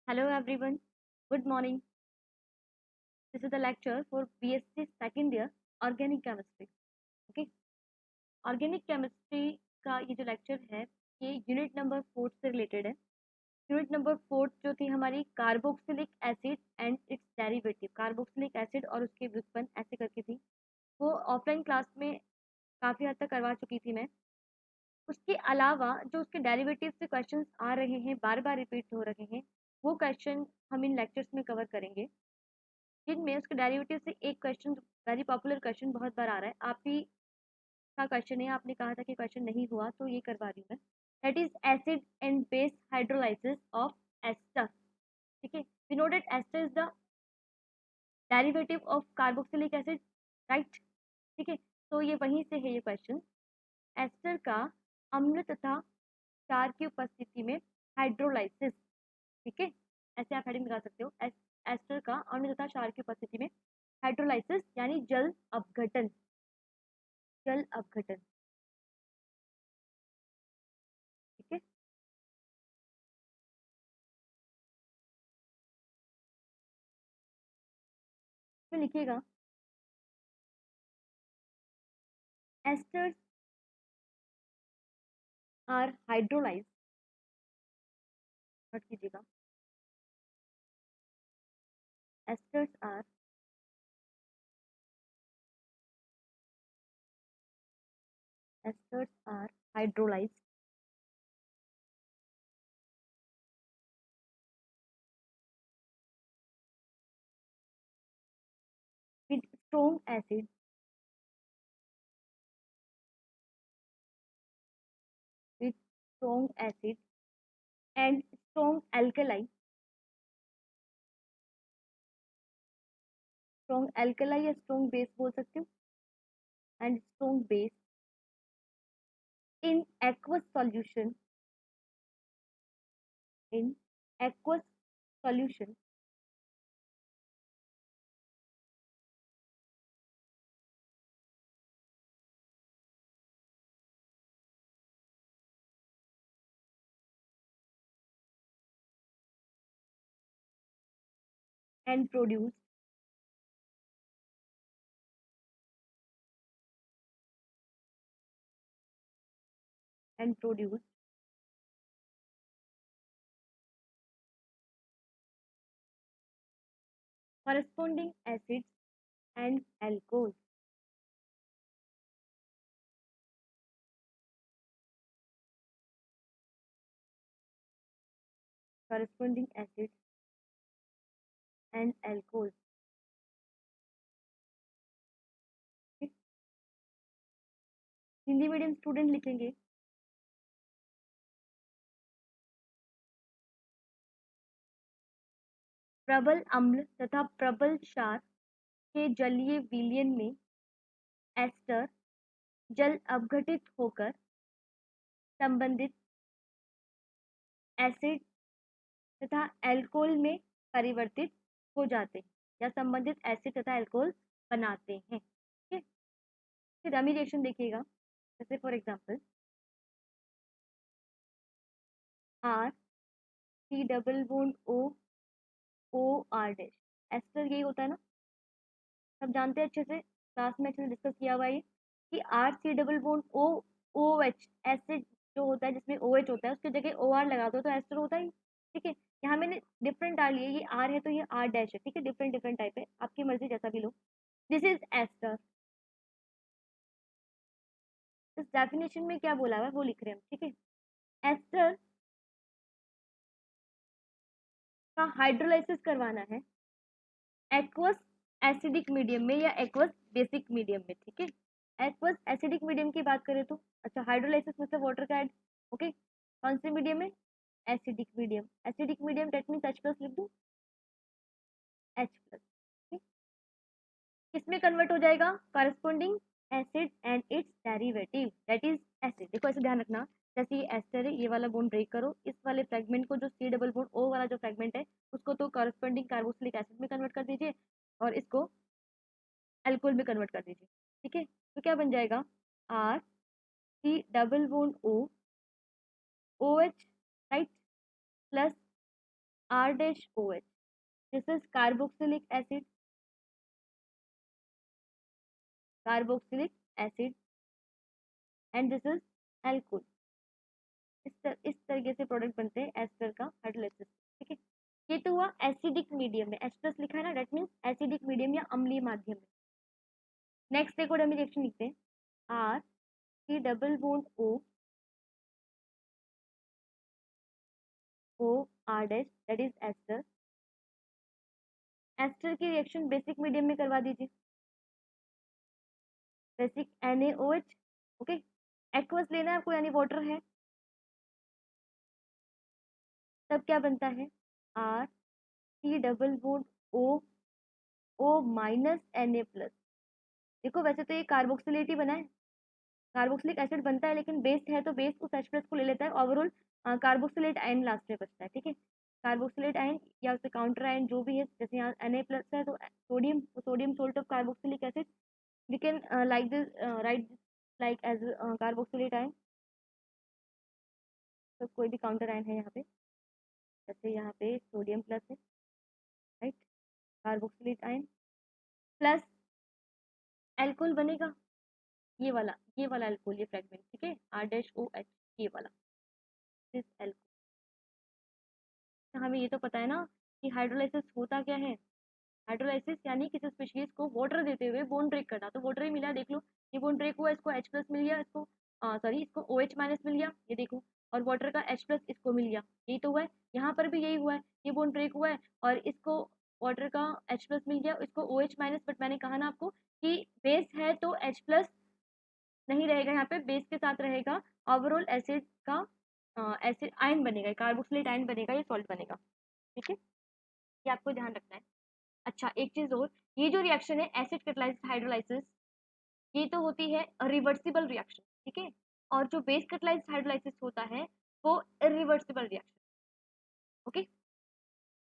Hello everyone. Good morning. This is the lecture for BSc second year Organic Chemistry. Okay. Organic Chemistry का ये जो lecture है ये unit number 4 से related है. यूनिट नंबर 4 जो थी हमारी carboxylic acid and it's derivative. Carboxylic acid और उसके व्युत्पन्न ऐसे करके थी. वो ऑफलाइन क्लास में काफ़ी हद तक करवा चुकी थी मैं. उसके अलावा जो उसके डेरिवेटिव से क्वेश्चंस आ रहे हैं, बार बार रिपीट हो रहे हैं, वो क्वेश्चन हम इन लेक्चर्स में कवर करेंगे. जिनमें उसके डेरिवेटिव से एक क्वेश्चन, वेरी पॉपुलर क्वेश्चन बहुत बार आ रहा है. आप ही का क्वेश्चन है, आपने कहा था कि क्वेश्चन नहीं हुआ तो ये करवा रही हूँ मैं. That is acid and base hydrolysis of ester. ठीक है, we know that ester is the derivative of carboxylic acid, right. ठीक है, तो ये वहीं से है ये क्वेश्चन. एस्टर का अम्ल तथा क्षार की उपस्थिति में हाइड्रोलाइसिस. ठीक है, ऐसे आप हेडिंग लगा सकते हो. एस्टर का अम्ल तथा क्षार की उपस्थिति में हाइड्रोलाइसिस यानी जल अपघटन. जल अपघटन. ठीक है, तो लिखिएगा एस्टर्स आर हाइड्रोलाइज. नोट कीजिएगा, esters are esters are hydrolyse with strong acid with strong acid and strong alkali. Strong alkali या स्ट्रॉन्ग बेस बोल सकते हो. And strong base in aqueous solution. In aqueous solution and produce and produce corresponding acids and alcohols. Corresponding acids and alcohols. ठीक? Hindi medium student लिखेंगे प्रबल अम्ल तथा प्रबल क्षार के जलीय विलयन में एस्टर जल अपघटित होकर संबंधित एसिड तथा एल्कोहल में परिवर्तित हो जाते हैं या संबंधित एसिड तथा एल्कोहल बनाते हैं. ठीक है, फिर डमी रिएक्शन देखिएगा. जैसे for example R C double bond O O R dash. Ester यही होता है ना, सब जानते हैं अच्छे से, क्लास में अच्छे से डिस्कस किया हुआ है ये कि R C double bond O O H acid जो होता है जिसमें ओ एच होता है उसकी जगह ओ आर लगा दो तो एस्टर होता है. ठीक है, यहाँ मैंने डिफरेंट डाल लिया, ये आर है तो ये आर डैश है. ठीक है, डिफरेंट डिफरेंट टाइप है, आपकी मर्जी जैसा भी लो. This is ester. इस डेफिनेशन में क्या बोला हुआ है वो लिख रहे हैं हम. ठीक है, एस्टर का हाइड्रोलाइसिस करवाना है एक्वस एसिडिक मीडियम में या एक्वस बेसिक मीडियम में. ठीक है, एक्वस एसिडिक मीडियम की बात करें तो अच्छा हाइड्रोलाइसिस में से वाटर का ऐड. ओके, कौन से मीडियम में? Acidic medium. Acidic medium that means H plus लिख दो, H प्लस. किसमें कन्वर्ट हो जाएगा? Corresponding acid and it's derivative that is acid. देखो ऐसे ध्यान रखना, जैसे ये एस्टर है, ये वाला बॉन्ड ब्रेक करो, इस वाले फ्रेगमेंट को जो सी डबल बॉन्ड ओ वाला जो फ्रेगमेंट है उसको तो कॉरेस्पॉन्डिंग कार्बोक्सिलिक एसिड में कन्वर्ट कर दीजिए और इसको अल्कोहल में कन्वर्ट कर दीजिए. ठीक है, तो क्या बन जाएगा? R C double bond O O H, right, plus R dash OH. This is carboxylic acid. Carboxylic acid. And this is alcohol. इस तरीके से प्रोडक्ट बनते हैं एस्टर का हाइड्रोलाइसिस। ठीक है, ये तो हुआ एसिडिक मीडियम में, H+ लिखा है ना, दैट मीन्स एसिडिक मीडियम या अम्लीय माध्यम में। नेक्स्ट देखो हम रिएक्शन लिखते हैं, R C double bond O R dash, that is ester. Ester की रिएक्शन बेसिक मीडियम में करवा दीजिए, बेसिक NaOH। ओके, एक्वस लेना है आपको यानी वाटर है, तब क्या बनता है, R C double bond O minus Na+। देखो वैसे तो ये कार्बोक्सिलेट ही बना है, कार्बोक्सिलिक एसिड बनता है, लेकिन बेस है तो बेस उस H+ को ले लेता है, ओवरऑल कार्बोक्सिलेट आयन लास्ट में बचता है। ठीक है, कार्बोक्सिलेट आयन या उससे काउंटर आयन जो भी है, जैसे यहाँ Na+ है तो sodium, sodium salt of carboxylic acid, we can like this write like as carboxylate ion. तो कोई भी काउंटर आयन है यहाँ पे, जैसे यहाँ पे सोडियम प्लस है, right, carboxylate ion plus alcohol बनेगा, ये वाला एल्कोहल, ये फ्रेगमेंट। ठीक है, R-OH, ये वाला दिस एल्कोहल। हमें ये तो पता है ना कि हाइड्रोलाइसिस होता क्या है, हाइड्रोलाइसिस यानी किसी स्पीशीज को वाटर देते हुए बोन ब्रेक करना। तो वाटर ही मिला, देख लो ये बोन ब्रेक हुआ, इसको H+ मिल गया, इसको सॉरी इसको OH- मिल गया, ये देखो, और वाटर का H+ इसको मिल गया, यही तो हुआ है। यहाँ पर भी यही हुआ है, ये बोन ब्रेक हुआ है और इसको वाटर का H+ मिल गया, इसको OH-, बट मैंने कहा ना आपको कि बेस है तो H+ नहीं रहेगा, यहाँ पे बेस के साथ रहेगा ओवरऑल एसिड का एसिड आयन बनेगा, कार्बोक्सिलेट आयन बनेगा, ये सॉल्ट बनेगा। ठीक है, ये आपको ध्यान रखना है। अच्छा एक चीज और, ये जो रिएक्शन है एसिड कैटालाइज्ड हाइड्रोलाइसिस, ये तो होती है रिवर्सिबल रिएक्शन। ठीक है, और जो बेस कैटालाइज्ड हाइड्रोलाइसिस होता है वो इरिवर्सिबल रिएक्शन। ओके,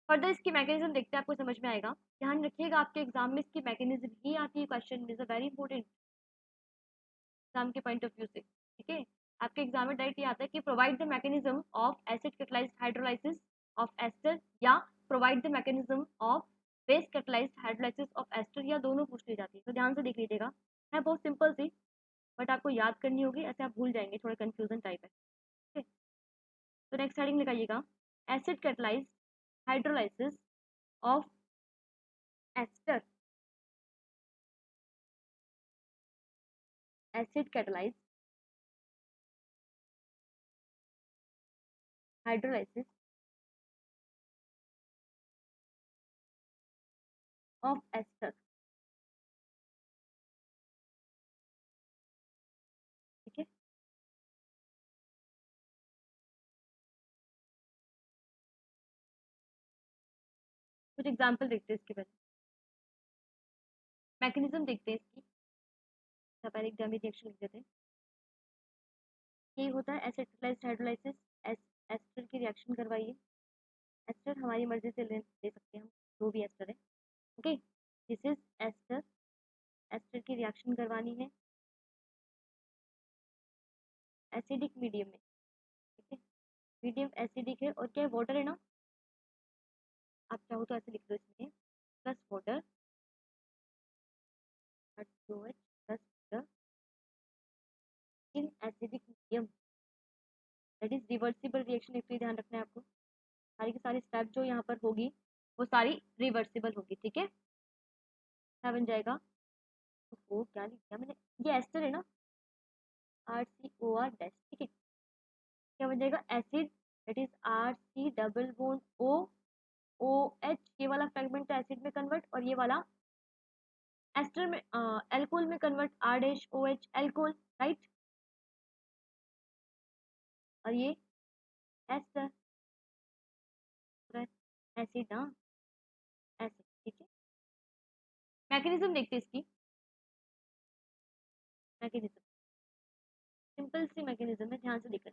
फर्दर इसकी मैकेनिज्म देखते हैं, आपको समझ में आएगा। ध्यान रखिएगा आपके एग्जाम में इसकी मैकेनिज्म ही आती है, question is a very important exam के पॉइंट ऑफ व्यू से। ठीक है, आपके एग्जाम में डायरेक्ट ये आता है कि provide the mechanism of acid catalysed hydrolysis of ester, या provide the mechanism of base catalysed hydrolysis of ester, या दोनों पूछ ली जाती है। तो ध्यान से देख लीजिएगा, है बहुत सिंपल सी, बट आपको याद करनी होगी, ऐसे आप भूल जाएंगे, थोड़ा कंफ्यूजन टाइप है। ठीक है, तो नेक्स्ट हेडिंग लगाइएगा, acid catalysed hydrolysis of ester. Acid catalysed hydrolysis of ester. ठीक है, कुछ एग्जाम्पल देखते हैं इसके पहले, मैकेनिज्म देखते हैं इसकी। पहले एक डमी रिएक्शन लिख देते हैं, ये होता है एसिड कैटालाइज्ड हाइड्रोलाइसिस, एस्टर की रिएक्शन करवाइए। एस्टर हमारी मर्जी से ले सकते हैं हम, जो भी एस्टर है। Okay, this is ester, ester की रिएक्शन करवानी है एसिडिक मीडियम में। ठीक है, मीडियम एसिडिक है और क्या है, वाटर है ना, आप चाहो तो ऐसे लिख दो इसमें, plus water H2OH plus water in acidic medium, that is reversible reaction. एक तो ध्यान रखना है आपको, सारी की सारी स्टेप जो यहाँ पर होगी वो सारी रिवर्सिबल होगी। ठीक है, क्या बन जाएगा, तो वो क्या लिख दिया मैंने, ये एस्टर है ना, RCOR डैश। ठीक है, क्या बन जाएगा, acid, that is RC double bond OH, ये वाला फ्रेगमेंट एसिड में कन्वर्ट, और ये वाला एस्टर में एल्कोहल में कन्वर्ट, R-OH एल्कोहल, राइट, और ये एस्टर एसिड ना, एसिड। ठीक है, मैकेनिज्म देखते हैं इसकी, मैकेनिज्म सिंपल सी मैकेनिज्म है, ध्यान से देखना।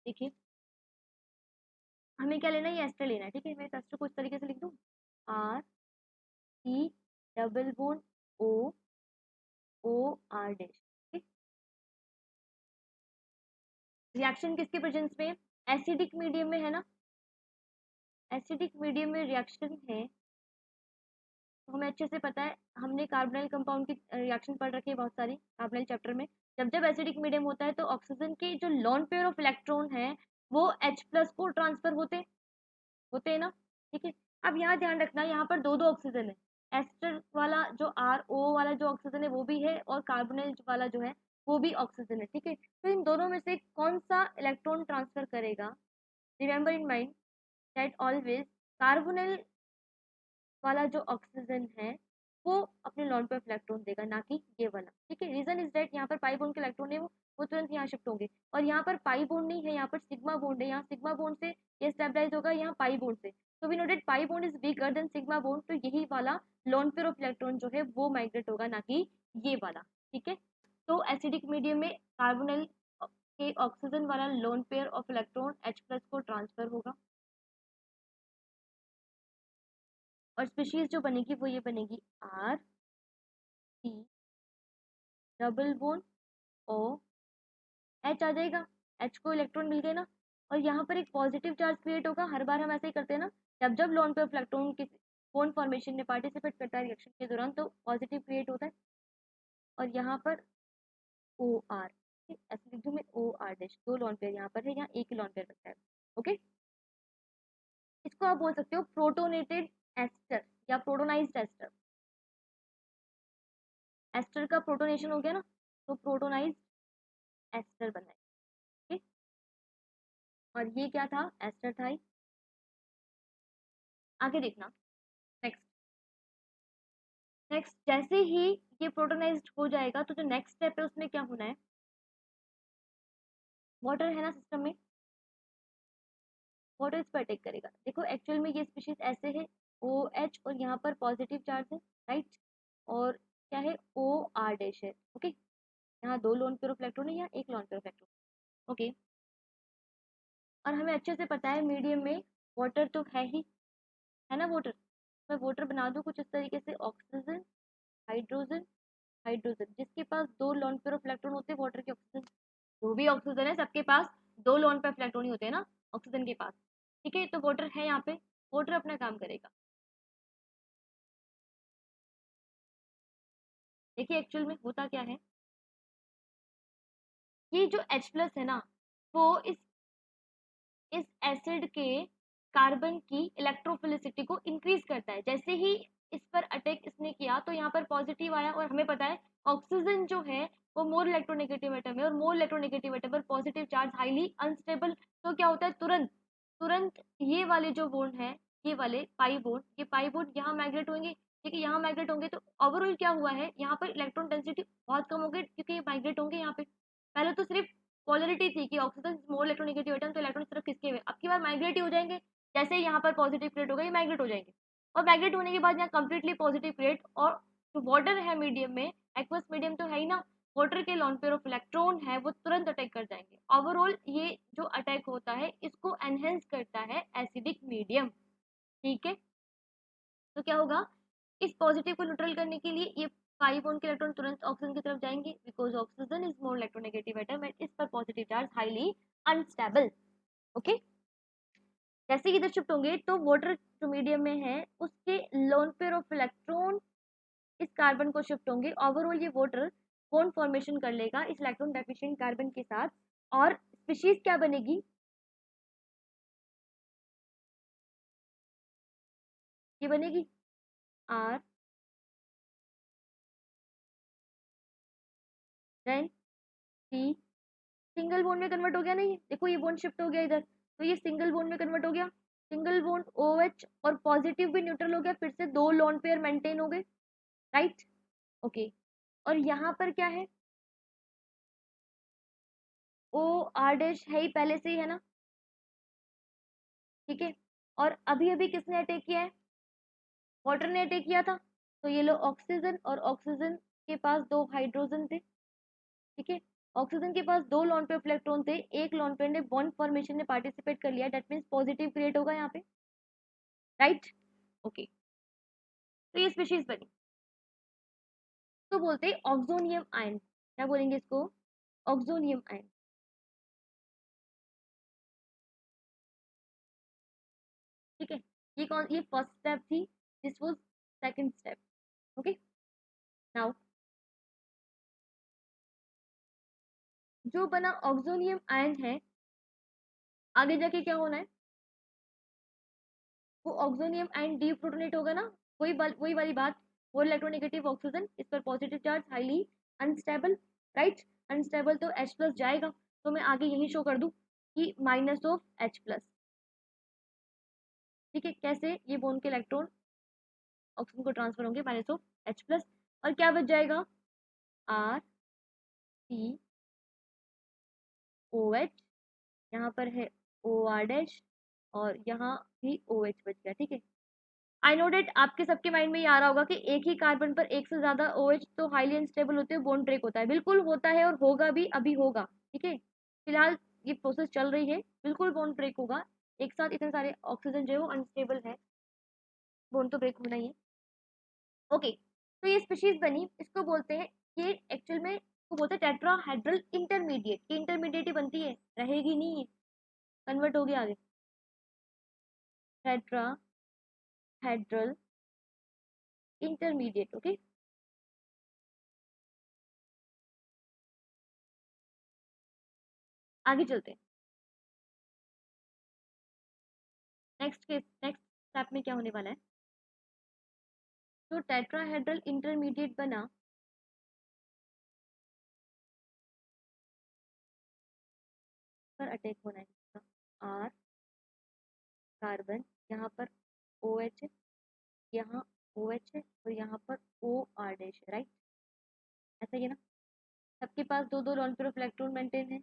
देखिए हमें क्या लेना है, ये एस्टर लेना है। ठीक है, मैं एस्टर को इस तरीके से लिख दूँ, RC double bond OR dash. ठीक, रिएक्शन किसके प्रेजेंस में, एसिडिक मीडियम में है ना, एसिडिक मीडियम में रिएक्शन है, तो हमें अच्छे से पता है, हमने कार्बोनाइल कंपाउंड की रिएक्शन पढ़ रखी है बहुत सारी कार्बोनाइल चैप्टर में। जब जब एसिडिक मीडियम होता है तो ऑक्सीजन के जो लोन पेयर ऑफ इलेक्ट्रॉन है वो H+ को ट्रांसफर होते होते हैं ना, ठीक है। अब यहाँ ध्यान रखना, यहाँ पर दो दो ऑक्सीजन है, एस्टर वाला जो RO वाला जो ऑक्सीजन है वो भी है, और कार्बोनाइल वाला जो है वो भी ऑक्सीजन है, ठीक है। तो इन दोनों में से कौन सा इलेक्ट्रॉन ट्रांसफर करेगा? Remember in mind that always carbonyl वाला जो ऑक्सीजन है वो अपने लोन पे इलेक्ट्रॉन देगा, ना कि ये वाला, ठीक है। रीजन इज दैट यहाँ पर पाई बॉन्ड के इलेक्ट्रॉन है वो तुरंत यहाँ शिफ्ट होंगे, और यहाँ पर पाई बॉन्ड नहीं है, यहाँ पर सिग्मा बॉन्ड है, यहाँ सिग्मा बॉन्ड से ये स्टेबलाइज होगा यहाँ पाई बॉन्ड से, तो we know that pi bond is weaker than sigma bond, तो यही वाला लोन पेयर ऑफ इलेक्ट्रॉन जो है वो माइग्रेट होगा, ना कि ये वाला, ठीक है। तो एसिडिक मीडियम में कार्बोनिल के ऑक्सीजन वाला lone pair of electron H+ को ट्रांसफर होगा, और स्पीशीज जो बनेगी वो ये बनेगी R C double bond O H आ जाएगा, H को इलेक्ट्रॉन मिल गए ना, और यहाँ पर एक पॉजिटिव चार्ज क्रिएट होगा, हर बार हम ऐसे ही करते हैं ना, जब जब लोन पे ऑफ इलेक्ट्रॉन किसी बोन फॉर्मेशन में पार्टिसिपेट करता है रिएक्शन के दौरान तो पॉजिटिव क्रिएट होता है, और यहाँ पर OR, ऐसे लिख दूँ मैं OR डैश, दो लोन पेयर यहाँ पर है, यहाँ एक ही लोन पेयर बनता है, ओके। इसको आप बोल सकते हो प्रोटोनेटेड एस्टर या प्रोटोनाइज्ड एस्टर, एस्टर का प्रोटोनेशन हो गया ना, तो प्रोटोनाइज्ड एस्टर बना है, ठीक। और ये क्या था? एस्टर था ही। आगे देखना, नेक्स्ट नेक्स्ट जैसे ही ये प्रोटोनाइज्ड हो जाएगा तो जो नेक्स्ट स्टेप है उसमें क्या होना है? वाटर है ना सिस्टम में, वाटर इस पर अटैक करेगा। देखो एक्चुअल में ये स्पीशीज ऐसे है, OH और यहाँ पर पॉजिटिव चार्ज है, राइट, और क्या है OR डैश है, ओके। यहाँ दो लोन पेयर ऑफ इलेक्ट्रॉन है, यहाँ एक lone pair of electron, okay. और हमें अच्छे से पता है मीडियम में वाटर तो है ही, है ना वाटर। मैं वाटर बना दूँ कुछ इस तरीके से, ऑक्सीजन हाइड्रोजन हाइड्रोजन, जिसके पास दो लोन पेयर ऑफ इलेक्ट्रॉन होते हैं वाटर के, ऑक्सीजन जो भी ऑक्सीजन है सबके पास दो लोन पेयर ऑफ इलेक्ट्रॉन ही होते हैं ना ऑक्सीजन के पास, ठीक है। तो वाटर है यहाँ पे, वाटर अपना काम करेगा। देखिए एक्चुअल में होता क्या है, ये जो H+ है ना वो इस एसिड के कार्बन की इलेक्ट्रोफिलिसिटी को इंक्रीज करता है। जैसे ही इस पर अटैक इसने किया तो यहाँ पर पॉजिटिव आया, और हमें पता है ऑक्सीजन जो है वो मोर इलेक्ट्रोनेगेटिव एटम है, और मोर इलेक्ट्रोनेगेटिव एटम पर पॉजिटिव चार्ज हाईली अनस्टेबल, तो क्या होता है तुरंत तुरंत ये वाले जो बॉन्ड है, ये वाले पाई बॉन्ड, ये पाई बॉन्ड यहाँ माइग्रेट होंगे, ठीक है, यहाँ माइग्रेट होंगे, तो ओवरऑल क्या हुआ है, यहाँ पर इलेक्ट्रॉन डेंसिटी बहुत कम हो गई, क्योंकि ये माइग्रेट होंगे यहाँ पे। पहले तो सिर्फ पोलरिटी थी कि ऑक्सीजन मोर इलेक्ट्रोनेगेटिव एटम, तो इलेक्ट्रॉन सिर्फ किसके हुए, अब की बार माइग्रेट ही हो जाएंगे, जैसे ही यहाँ पर पॉजिटिव क्रिएट होगा ये माइग्रेट हो जाएंगे, और माइग्रेट होने के बाद यहाँ कंप्लीटली पॉजिटिव क्रिएट, और जो वाटर है मीडियम में, एक्वस मीडियम तो है ही ना, वाटर के लॉन पेयर ऑफ इलेक्ट्रॉन है वो तुरंत अटैक कर जाएंगे। ओवरऑल ये जो अटैक होता है इसको एनहेंस करता है एसिडिक मीडियम, ठीक है। तो क्या होगा, इस पॉजिटिव को न्यूट्रल करने के लिए ये पाई बॉन्ड के इलेक्ट्रॉन तुरंत ऑक्सीजन की तरफ जाएंगे, because oxygen is more electronegative atom and इस पर positive charge highly unstable, okay. जैसे ही इधर शिफ्ट होंगे तो वाटर जो मीडियम में है उसके लोन पेयर ऑफ इलेक्ट्रॉन इस कार्बन को शिफ्ट होंगे, ओवरऑल ये वाटर बॉन्ड फॉर्मेशन कर लेगा इस इलेक्ट्रॉन डेफिशिएंट कार्बन के साथ, और स्पीशीज क्या बनेगी, ये बनेगी R then C, single bond में कन्वर्ट हो गया नहीं, देखो ये बॉन्ड शिफ्ट हो गया इधर, तो ये सिंगल बॉन्ड में कन्वर्ट हो गया, सिंगल बॉन्ड OH, और पॉजिटिव भी न्यूट्रल हो गया, फिर से दो लोन पेयर मेंटेन हो गए, राइट, ओके। और यहाँ पर क्या है, OR डैश है ही पहले से ही, है ना, ठीक है। और अभी अभी किसने अटैक किया है, वाटर ने अटैक किया था, तो ये लो ऑक्सीजन, और ऑक्सीजन के पास दो हाइड्रोजन थे, ठीक है। ऑक्सीजन के पास दो लॉन पेयर इलेक्ट्रॉन थे, एक लॉन पेयर ने बॉन्ड फॉर्मेशन में पार्टिसिपेट कर लिया, दैट मींस पॉजिटिव क्रिएट होगा यहाँ पे, राइट, ओके। तो ये स्पीशीज बनी, तो बोलते हैं ऑक्सोनियम आयन, क्या बोलेंगे इसको, ऑक्सोनियम आयन, ठीक है, ये फर्स्ट स्टेप थी, this was second step. Okay, now जो बना ऑक्सोनियम आयन है, आगे जाके क्या होना है, वो ऑक्सोनियम आयन डीप्रोटोनेट होगा ना, वही वाली बात, वो इलेक्ट्रोनेगेटिव ऑक्सीजन, इस पर positive charge, highly unstable, right, unstable तो H प्लस जाएगा, तो मैं आगे यही शो कर दूं कि माइनस ऑफ H प्लस। ठीक है, कैसे, ये बोन के इलेक्ट्रॉन ऑक्सीजन को ट्रांसफर होंगे माइनस ऑफ H प्लस, और क्या बच जाएगा, R C OH, यहाँ पर है OR डैश, और यहाँ भी OH बच गया। ठीक है, आई नो डेट आपके सबके माइंड में ये आ रहा होगा कि एक ही कार्बन पर एक से ज्यादा OH तो हाईली अनस्टेबल होते हैं, बॉन्ड ब्रेक होता है। बिल्कुल होता है और होगा भी, अभी होगा। ठीक है, फिलहाल ये प्रोसेस चल रही है, बिल्कुल बॉन्ड ब्रेक होगा, एक साथ इतने सारे ऑक्सीजन जो है वो अनस्टेबल है, बॉन्ड तो ब्रेक होना ही है। ओके, तो ये स्पीशीज बनी, इसको बोलते हैं, ये एक्चुअल में इसको बोलते हैं टेट्राहेड्रल इंटरमीडिएट, की इंटरमीडिएट ही बनती है, रहेगी नहीं है, कन्वर्ट हो गया आगे, टेट्राहेड्रल इंटरमीडिएट। ओके, आगे चलते हैं, नेक्स्ट स्टेप में क्या होने वाला है, जो टेट्राहेड्रल इंटरमीडिएट बना, पर अटैक होना है, आर कार्बन, यहाँ पर OH है, यहाँ OH है, और यहाँ पर OR डैश है, राइट, ऐसा ही है ना, सबके पास दो दो lone pair of electron maintain है,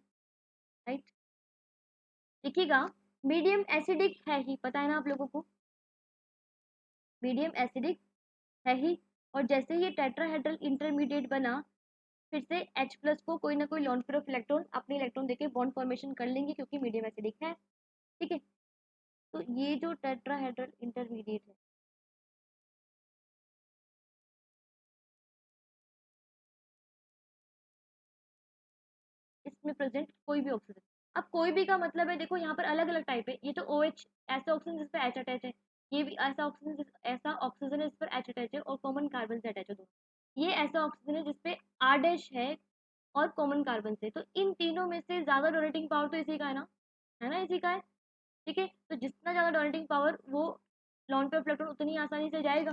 राइट। देखिएगा, मीडियम एसिडिक है ही, पता है ना आप लोगों को, मीडियम एसिडिक है ही, और जैसे ही ये टेट्राहेड्रल इंटरमीडिएट बना, फिर से H प्लस को कोई ना कोई लॉन पेयर ऑफ इलेक्ट्रॉन अपने इलेक्ट्रॉन देके बॉन्ड फॉर्मेशन कर लेंगे, क्योंकि मीडियम एसिडिक है। ठीक है, तो ये जो टेट्राहेड्रल इंटरमीडिएट है, इसमें प्रेजेंट कोई भी ऑक्सीजन, अब कोई भी का मतलब है, देखो यहाँ पर अलग अलग टाइप है, ये तो OH ऐसे ऑक्सीजन जिस पर H अटैच है, ये भी ऐसा ऑक्सीजन है जिस पर H अटैच है और कॉमन कार्बन से अटैच है दोनों, ये ऐसा ऑक्सीजन है जिसपे R डैश है और कॉमन कार्बन से, तो इन तीनों में से ज्यादा डोनेटिंग पावर तो इसी का है ना, इसी का है। ठीक है, तो जितना ज्यादा डोनेटिंग पावर, वो लॉन पेयर इलेक्ट्रॉन उतनी आसानी से जाएगा,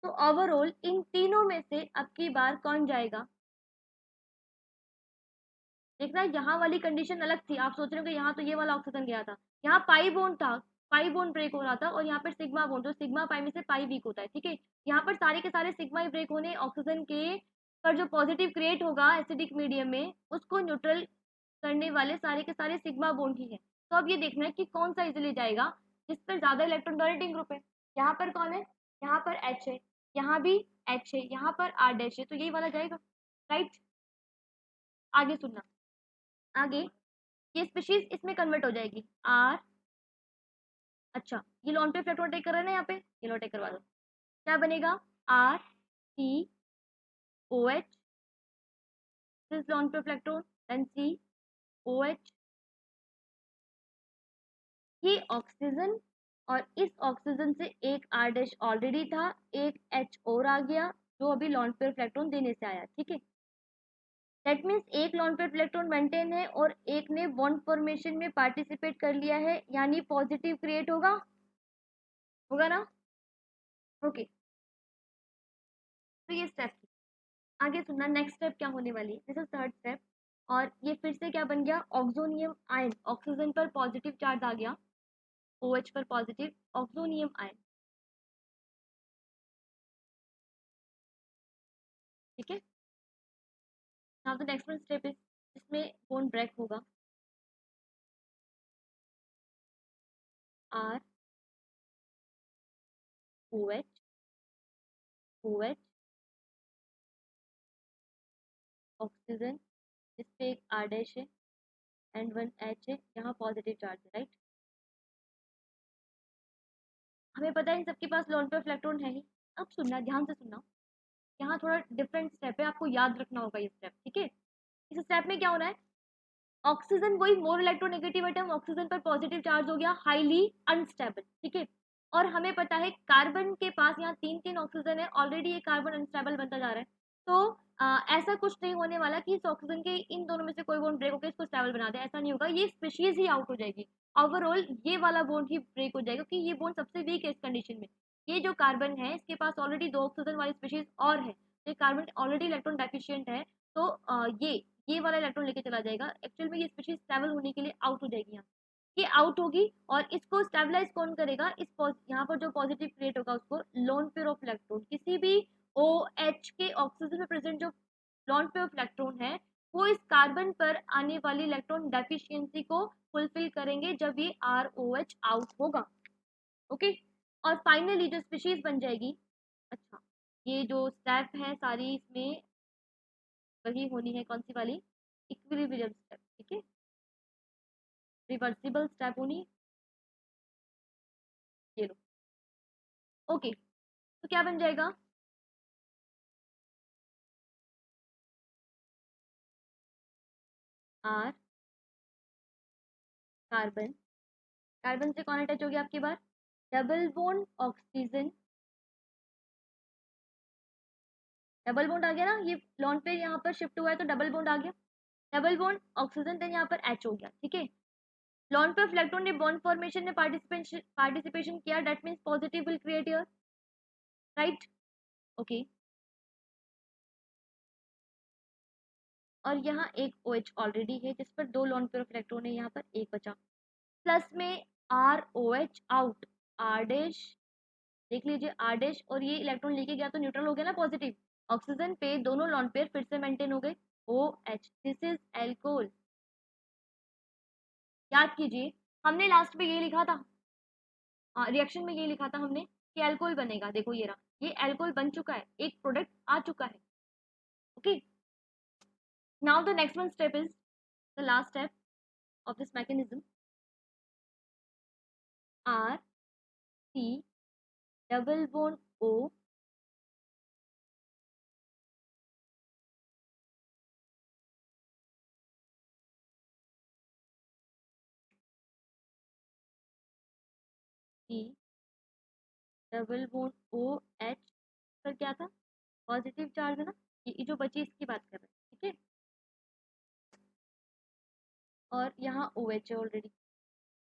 तो ओवरऑल इन तीनों में से अब की बार कौन जाएगा, देखना, यहाँ वाली कंडीशन अलग थी, आप सोच रहे हो कि यहाँ तो ये वाला ऑक्सीजन गया था, यहाँ पाई बॉन्ड था, पाई बॉन्ड ब्रेक हो रहा था, और यहाँ पर सिग्मा बॉन्ड, तो सिग्मा पाई में से पाई वीक होता है। ठीक है, यहाँ पर सारे के सारे सिग्मा ही ब्रेक होने, ऑक्सीजन के पर जो पॉजिटिव क्रिएट होगा एसिडिक मीडियम में, उसको न्यूट्रल करने वाले सारे के सारे सिग्मा बॉन्ड ही है। तो अब ये देखना है कि कौन सा इजिली जाएगा, जिस पर ज्यादा इलेक्ट्रॉन डोनेटिंग ग्रुप है, यहाँ पर कौन है, यहाँ पर H है, यहाँ भी H है, यहाँ पर R डैश है, तो यही वाला जाएगा, राइट। आगे सुनना, आगे ये स्पीशीज इसमें कन्वर्ट हो जाएगी, आर, अच्छा ये लॉन पे इलेक्ट्रॉन टेक कर रहे हैं ना, यहाँ पे ये लो टेक करवा दो, क्या बनेगा, RCOH, दिस लॉन पे इलेक्ट्रॉन, देन COH, ये ऑक्सीजन, और इस ऑक्सीजन से एक R डैश ऑलरेडी था, एक H और आ गया, जो अभी लॉन पेयर इलेक्ट्रॉन देने से आया। ठीक है, दैट मीन्स एक लॉन पेयर इलेक्ट्रॉन मेंटेन है और एक ने बॉन्ड फॉर्मेशन में पार्टिसिपेट कर लिया है, यानी पॉजिटिव क्रिएट होगा, होगा ना। ओके, तो ये स्टेप थी, आगे सुनना, नेक्स्ट स्टेप क्या होने वाली है, दिस इज थर्ड स्टेप, और ये फिर से क्या बन गया, ऑक्सोनियम आयन, ऑक्सीजन पर पॉजिटिव चार्ज आ गया, OH पर पॉजिटिव, ऑक्सोनियम आयन। ठीक है, now the next one step is, इसमें बॉन्ड ब्रेक होगा, R OH OH ऑक्सीजन, इस पे एक R डैश है एंड वन H है, यहाँ पॉजिटिव चार्ज है, राइट। हमें पता है इन सबके पास लॉन पेयर इलेक्ट्रॉन है ही। अब सुनना, ध्यान से सुनना, यहाँ थोड़ा डिफरेंट स्टेप है, आपको याद रखना होगा ये स्टेप। ठीक है, इस स्टेप में क्या होना है, ऑक्सीजन, वही मोर इलेक्ट्रोनेगेटिव एटम, ऑक्सीजन पर पॉजिटिव चार्ज हो गया, हाईली अनस्टेबल। ठीक है, और हमें पता है कार्बन के पास यहाँ 3-3 ऑक्सीजन है, ऑलरेडी ये कार्बन अनस्टेबल बनता जा रहा है। तो ऐसा कुछ नहीं होने वाला कि इस ऑक्सीजन के इन दोनों में से कोई बॉन्ड ब्रेक होकर इसको स्टेबल बना दे, ऐसा नहीं होगा, ये स्पीशीज ही आउट हो जाएगी। ओवरऑल ये वाला बॉन्ड ही ब्रेक हो जाएगा क्योंकि ये बॉन्ड सबसे वीक है इस कंडीशन में। ये जो कार्बन है इसके पास ऑलरेडी 2 ऑक्सीजन वाली स्पीशीज और है, तो कार्बन ऑलरेडी इलेक्ट्रॉन डेफिशिएंट है, तो ये वाला इलेक्ट्रॉन लेके चला जाएगा। एक्चुअल में ये स्पीशीज स्टेबल होने के लिए आउट हो जाएगी, यहाँ ये आउट होगी। और इसको स्टेबलाइज कौन करेगा, इस यहाँ पर जो पॉजिटिव क्रिएट होगा उसको लोन पेयर ऑफ इलेक्ट्रॉन, किसी भी OH के ऑक्सीजन में प्रेजेंट जो लोन पेयर ऑफ इलेक्ट्रॉन है वो इस कार्बन पर आने वाली इलेक्ट्रॉन डेफिशिएंसी को फुलफिल करेंगे जब ये ROH आउट होगा। ओके, और फाइनली जो स्पीशीज बन जाएगी, अच्छा ये जो स्टेप है सारी इसमें वही होनी है, कौन सी वाली, इक्विलिब्रियम स्टेप, ठीक है, रिवर्सिबल स्टेप होनी, ये लो। ओके, तो क्या बन जाएगा, आर कार्बन, कार्बन से कौन अटैच हो गया आपकी बार, double bond oxygen, double bond आ गया ना, ये लॉन पे यहाँ पर शिफ्ट हुआ है तो डबल बॉन्ड आ गया, डबल बॉन्ड ऑक्सीजन, देन यहाँ पर H हो गया, ठीक है। लॉन पे इलेक्ट्रॉन ने बॉन्ड फॉर्मेशन में पार्टिसिपेशन किया, that means positive will create here, right. Okay, और यहाँ एक OH ऑलरेडी है जिस पर 2 लॉन पेयर ऑफ इलेक्ट्रॉन है, यहाँ पर एक बचा, प्लस में ROH आउट, R डैश, देख लीजिए R डैश, और ये इलेक्ट्रॉन लेके गया तो न्यूट्रल हो गया ना पॉजिटिव, ऑक्सीजन पे दोनों लॉन पेयर फिर से मेंटेन हो गए, OH, दिस इज एल्कोहल। याद कीजिए हमने लास्ट में ये लिखा था, रिएक्शन में ये लिखा था हमने कि एल्कोहल बनेगा, देखो ये रहा, ये एल्कोहल बन चुका है, एक प्रोडक्ट आ चुका है। Okay, now the next one step is the last step of this mechanism, R C double bond O, C double bond OH पर क्या था, पॉजिटिव चार्ज है ना, ये जो बची इसकी बात कर रहे हैं, ठीक है, और यहाँ OH है ऑलरेडी,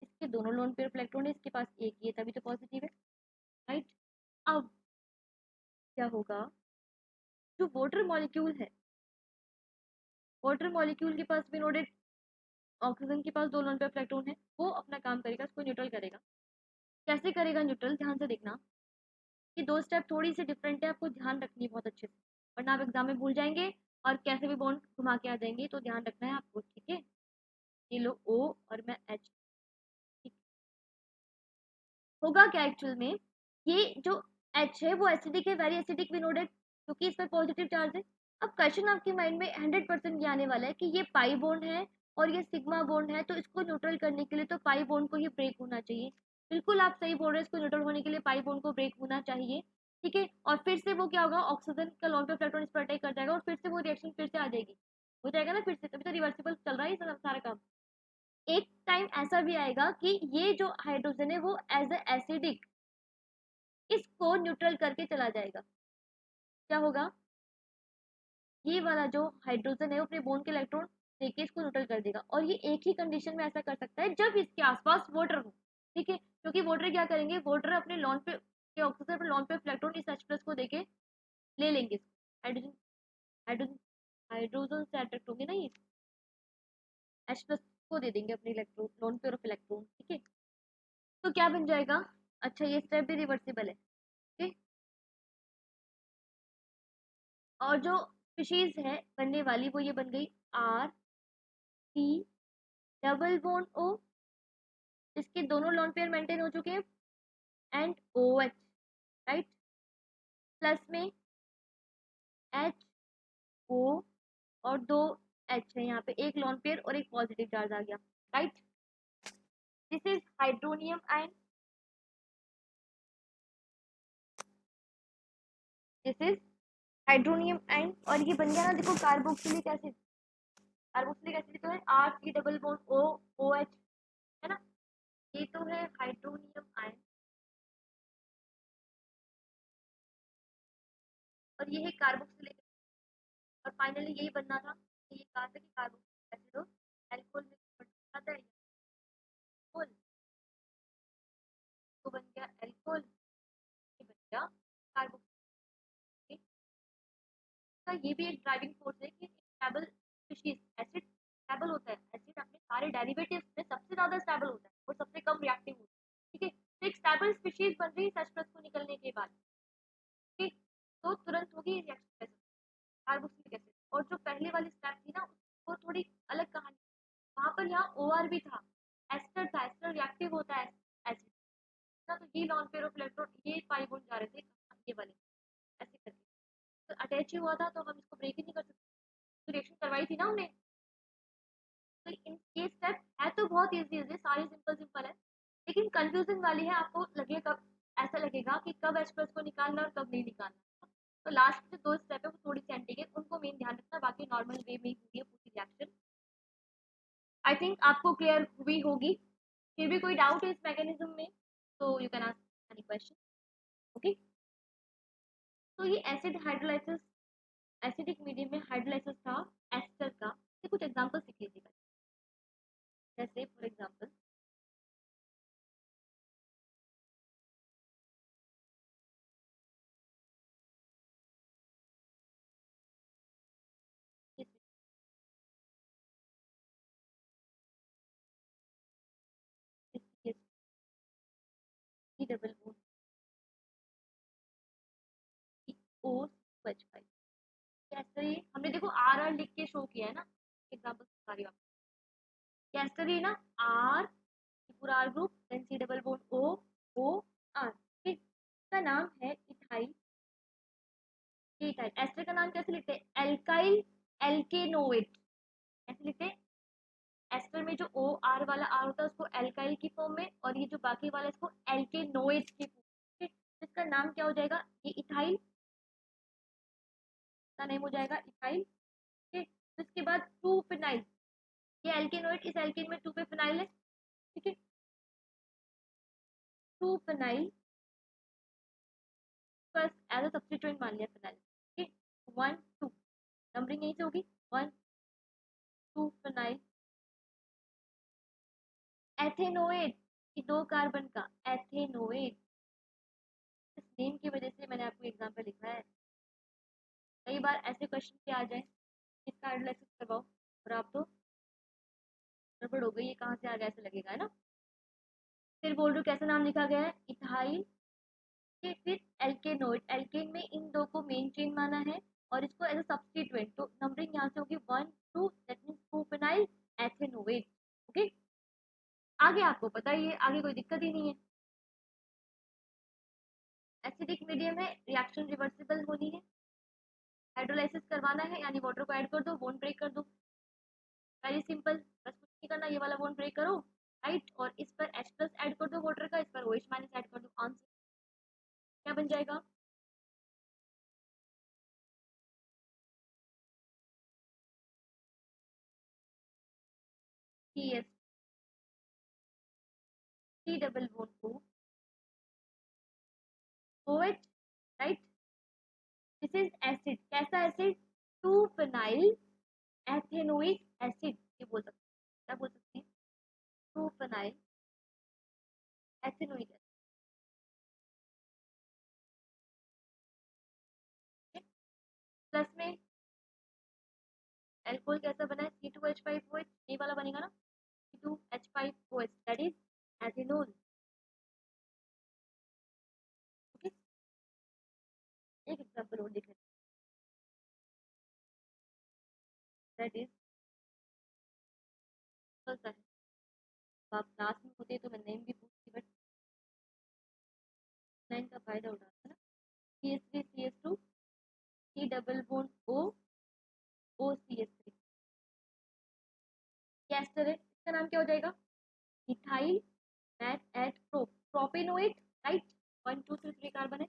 इसके दोनों लोन पेयर इलेक्ट्रॉन है, इसके पास एक ही है तभी तो पॉजिटिव है, राइट। अब क्या होगा, जो वाटर मॉलिक्यूल है, वाटर मॉलिक्यूल के पास भी नोडेड ऑक्सीजन के पास 2 लोन पेयर इलेक्ट्रॉन है, वो अपना काम करेगा, उसको न्यूट्रल करेगा। कैसे करेगा न्यूट्रल, ध्यान से देखना, कि 2 स्टेप थोड़ी सी डिफरेंट है, आपको ध्यान रखनी है बहुत अच्छे से, वरना आप एग्जाम में भूल जाएंगे और कैसे भी बॉन्ड घुमा के आ जाएंगे, तो ध्यान रखना है आपको, ठीक है। ये लो O और मैं H, ठीक, होगा क्या एक्चुअल में, ये जो H है वो एसिडिक है, वेरी एसिडिक विनोडेड, क्योंकि इस पर पॉजिटिव चार्ज है। अब क्वेश्चन आपके माइंड में 100% ये आने वाला है कि ये पाई बॉन्ड है और ये सिग्मा बॉन्ड है, तो इसको न्यूट्रल करने के लिए तो पाई बॉन्ड को ही ब्रेक होना चाहिए। बिल्कुल आप सही बोल रहे हैं, इसको न्यूट्रल होने के लिए पाई बॉन्ड को ब्रेक होना चाहिए, ठीक है। और फिर से वो क्या होगा, ऑक्सीजन का लॉन्ग इलेक्ट्रॉन इस पर अटैक कर जाएगा और फिर से वो रिएक्शन फिर से आ जाएगी, हो जाएगा ना फिर से, तभी तो रिवर्सिबल चल रहा है ये सारा काम। एक टाइम ऐसा भी आएगा कि ये जो हाइड्रोजन है वो एज ए एसिडिक इसको न्यूट्रल करके चला जाएगा, क्या होगा, ये वाला जो हाइड्रोजन है वो अपने बोन के इलेक्ट्रॉन देके इसको न्यूट्रल कर देगा, और ये एक ही कंडीशन में ऐसा कर सकता है जब इसके आसपास वाटर हो, ठीक है, क्योंकि वाटर क्या करेंगे, वाटर अपने लॉन पे के ऑक्सीजन पर लॉन पे इलेक्ट्रॉन इस H प्लस को देके ले लेंगे, हाइड्रोजन हाइड्रोजन हाइड्रोजन से अट्रैक्ट होंगे ना, ये H प्लस को दे देंगे अपने electron, lone pair of electron, ठीक है। तो क्या बन जाएगा, अच्छा ये स्टेप भी रिवर्सिबल है, ठीक, और जो स्पीशीज है बनने वाली वो ये बन गई RC डबल बॉन्ड O, इसके दोनों लोन पेयर मेंटेन हो चुके हैं, एंड OH, राइट, प्लस में HO और 2 H है, यहाँ पे एक लोन पेयर और एक पॉजिटिव चार्ज आ गया, right. This is hydronium ion, this is hydronium ion, और ये बन गया ना, देखो कार्बोक्सिलिक एसिड, कार्बोक्सिलिक एसिड तो है RC डबल बॉन्ड OH, है ना, ये तो है हाइड्रोनियम आयन, और ये है कार्बोक्सिलिक और फाइनली यही बनना था कि ये कहा था कि कार्बोक्सिलिक एसिड और एल्कोहल में convert हो जाता है एल्कोहल, तो बन गया एल्कोहल, ये बन गया कार्बोक्सिलिक। का ये भी एक ड्राइविंग फोर्स है कि स्टेबल स्पीशीज एसिड स्टेबल होता है, एसिड अपने सारे डेरिवेटिव्स में सबसे ज्यादा स्टेबल होता है और सबसे कम रिएक्टिव होता है, ठीक है। तो एक स्टेबल स्पीशीज बन रही है H+ को निकलने के बाद, ठीक, तो तुरंत होगी रिएक्शन कार्बोक्सिलिक एसिड। और जो पहले वाली स्टेप थी ना वो थोड़ी अलग कहानी, वहां पर यहाँ OR भी था, एस्टर था, एस्टर रिएक्टिव होता है एसिड ना, तो ये नॉन पेयर ऑफ इलेक्ट्रॉन ये पाई बॉन्ड जा रहे थे ये वाले ऐसे करके, तो अटैच ही हुआ था तो हम इसको ब्रेक ही नहीं कर सकते, तो रिएक्शन करवाई थी ना हमने। तो इन ये स्टेप है तो बहुत इजी है, सारी सिंपल सिंपल है, लेकिन कंफ्यूजन वाली है, आपको लगेगा कब ऐसा लगेगा कि कब H+ को निकालना और कब नहीं निकालना। तो लास्ट में जो 2 स्टेप है वो थोड़ी सी एंटी है, उनको मेन ध्यान रखना, बाकी नॉर्मल वे में ही हुई है पूरी रिएक्शन। आई थिंक आपको क्लियर हुई होगी। फिर भी कोई डाउट है इस मैकेनिज्म में तो you can ask any question. Okay, तो ये एसिड हाइड्रोलाइसिस, एसिडिक मीडियम में हाइड्रोलाइसिस था एस्टर का, ये कुछ एग्जांपल्स लिख लीजिएगा, जैसे for example double O H five, कैसे हमने देखो आर लिख के शो किया है ना, एग्जांपल बता रही हूँ आपको, कैसे ना आर पूरा R group then C double bond O O R, ठीक, इसका नाम है इथाइल, ये इथाइल। एस्टर का नाम कैसे लिखते हैं, एल्काइल एल्केनोइड, ऐसे लिखते हैं। एस्टर में जो ओ आर वाला आर होता है उसको एल्काइल की फॉर्म में, और ये जो बाकी वाला इसको एल्केनोइड की फॉर्म में, इसका नाम क्या हो जाएगा, ये इथाइल का नेम हो जाएगा इथाइल, ठीक। इसके बाद टू फिनाइल, ये एल्केनोइड, इस एल्केन में टू पे फिनाइल है, ठीक है, two phenyl first as a substituent मान लिया फिनाइल, ठीक, वन टू, नंबरिंग यहीं से होगी, वन टू फिनाइल एथेनोएट, ये 2 कार्बन का एथेनोएट, इस नेम की वजह से मैंने आपको एग्जाम्पल लिखा है। कई बार ऐसे क्वेश्चन पे आ जाए इसका हाइड्रोलाइसिस करवाओ और आप तो गड़बड़ हो गई, ये कहाँ से आ गया ऐसा लगेगा, है ना। फिर बोल रही हूँ कैसा नाम लिखा गया है, इथाइल के फिर एल्केनोइड, एल्केन में इन दो को मेन चेन माना है और इसको एज अ सब्स्टिट्यूएंट, तो नंबरिंग यहाँ से होगी one two, that means to phenyl ethanoate. Okay, आगे आपको पता ही है, आगे कोई दिक्कत ही नहीं है। एसिडिक मीडियम है, रिएक्शन रिवर्सिबल होनी है, हाइड्रोलाइसिस करवाना है यानी वाटर को ऐड कर दो, बॉन्ड ब्रेक कर दो, वेरी सिंपल, बस कुछ नहीं करना, ये वाला बॉन्ड ब्रेक करो, राइट, और इस पर H+ ऐड कर दो वाटर का, इस पर OH- ऐड कर दो, आंसर क्या बन जाएगा, CS C double bond OH, right, this is acid, कैसा acid, two phenyl ethanoic acid, ये बोल सकते हैं, क्या बोल सकते हैं, two phenyl ethanoic acid, plus में एल्कोहल कैसा बना है, C2H5OH, ये वाला बनेगा ना, C2H5OH, that is ethanol. Okay, एक एग्जांपल और देख लेते हैं, दैट इज सा है, तो आप क्लास में होते तो मैं नेम भी पूछती, बट नाइन का फायदा उठाता है ना, CH3CH2 C double bond O OCH3, कैस्टर है, इसका नाम क्या हो जाएगा, इथाइल मैट एट प्रोपेनोएट, राइट, 1 2 3 3 कार्बन है,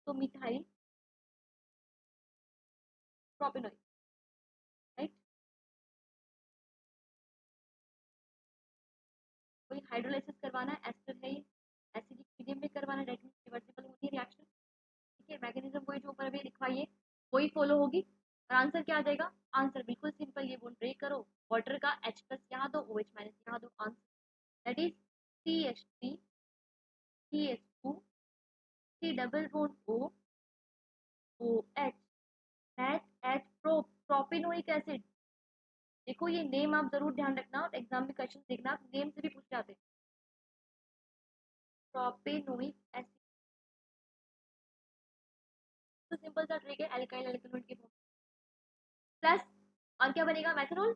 तो मिथाइल प्रोपेनोएट, राइट, कोई हाइड्रोलाइसिस करवाना है, एस्टर है ये, एसिडिक मीडियम में करवाना है, डेट मींस रिवर्सिबल होती है रिएक्शन, ठीक है, मैकेनिज्म कोई जो ऊपर अभी लिखवाइए, वही फॉलो होगी और आंसर क्या आ जाएगा? आंसर बिल्कुल सिंपल, ये बॉन्ड ब्रेक करो, वाटर का H प्लस यहाँ दो, OH माइनस यहाँ दो, answer that is CH3 CH2 C double bond O OH match H propanoic acid. देखो ये नेम आप जरूर ध्यान रखना और एग्जाम में क्वेश्चन देखना, आप नेम से भी पूछ जाते हैं। प्रोपेनोइक एसिड तो सिंपल सा ट्रिक है, एल्काइल एल्कनोइड के फॉर्म प्लस और क्या बनेगा? Methanol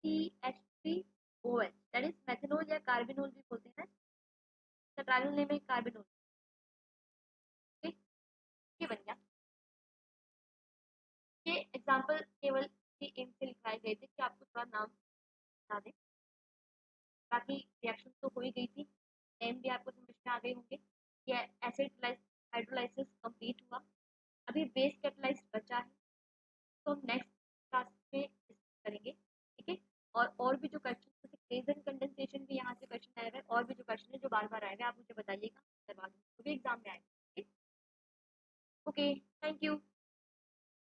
CH3OH that is methanol या कार्बिनोल भी बोलते हैं ना, ट्राइनल नेम है कार्बिनोल। ठीक, ये बन गया। ये एग्जाम्पल केवल एम से लिखवाए गए थे कि आपको थोड़ा नाम बता दें, बाकी रिएक्शन तो हो ही गई थी, नेम भी आपको समझ में आ गए होंगे। ये एसिड हाइड्रोलाइसिस कंप्लीट हुआ, अभी बेस कैटालाइज बचा है, तो हम नेक्स्ट क्लास में डिस्कस करेंगे। ठीक है, और भी जो क्वेश्चन जैसे फेज एंड कंडेंसेशन भी यहाँ से क्वेश्चन आए हुए हैं, और भी जो क्वेश्चन है जो बार बार आए हुए आप मुझे बताइएगा, करवा दूँगी, वो भी एग्जाम में आएंगे। Okay, thank you.